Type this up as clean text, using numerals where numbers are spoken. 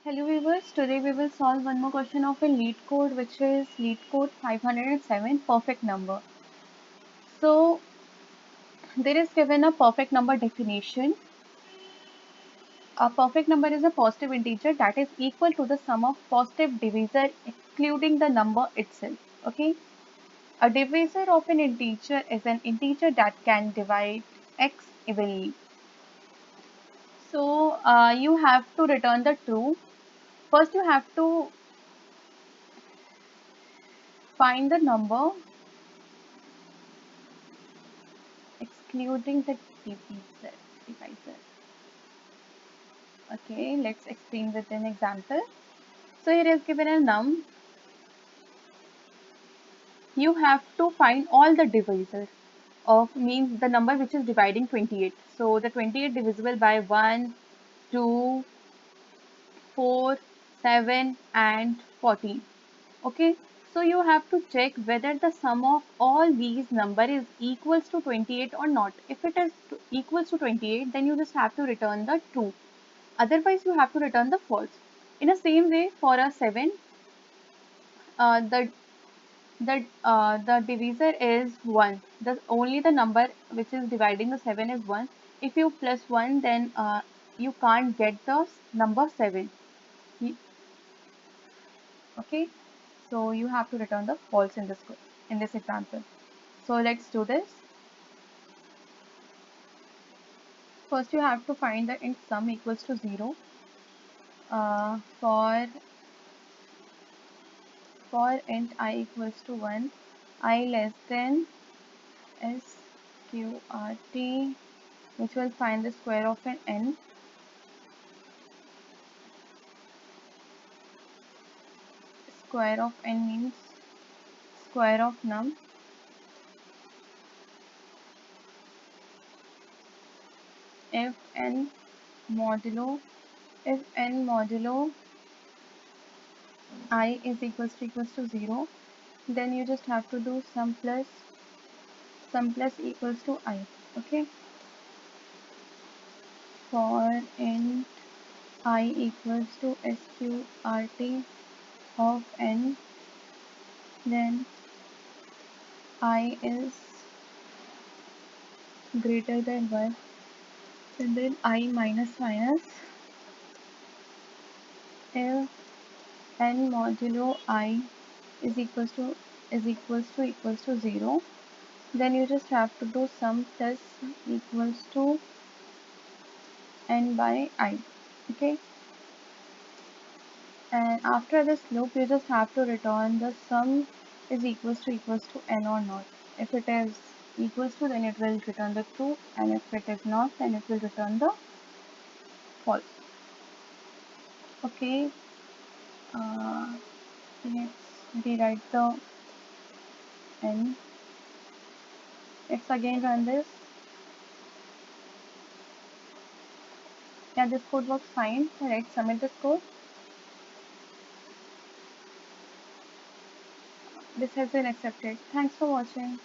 Hello viewers, today we will solve one more question of a LeetCode, which is LeetCode 507 perfect number. So there is given a perfect number definition. A perfect number is a positive integer that is equal to the sum of positive divisor excluding the number itself. Okay, a divisor of an integer is an integer that can divide x evenly. So you have to return the true. First you have to find the number excluding the divisor. Okay, let's explain with an example. So here is given a num. You have to find all the divisors of means the number which is dividing 28. So the 28 divisible by 1, 2, 4, 7 and 14. Okay, so you have to check whether the sum of all these number is equals to 28 or not. If it is equals to 28, then you just have to return the true. Otherwise you have to return the false. In the same way, for a 7, uh, the the divisor is 1. The only the number which is dividing the 7 is 1. If you plus 1, then you can't get the number 7. Okay, so you have to return the false in this example. So let's do this. First you have to find the int sum equals to 0. For int I equals to 1, I less than sqrt, which will find the square of an n. Square of n means square of num. If n modulo I is equals to 0, then you just have to do sum plus equals to I. Okay, for int I equals to sqrt of n, then I is greater than 1, and then I minus if n modulo I is equals to 0, then you just have to do sum plus equals to n by I. Okay, and after this loop you just have to return the sum is equals to n or not. If it is equals to, then it will return the true, and if it is not, then it will return the false. Okay, let's rewrite the n. Let's again run this. Yeah, this code works fine. Let's submit this code. This has been accepted. Thanks for watching.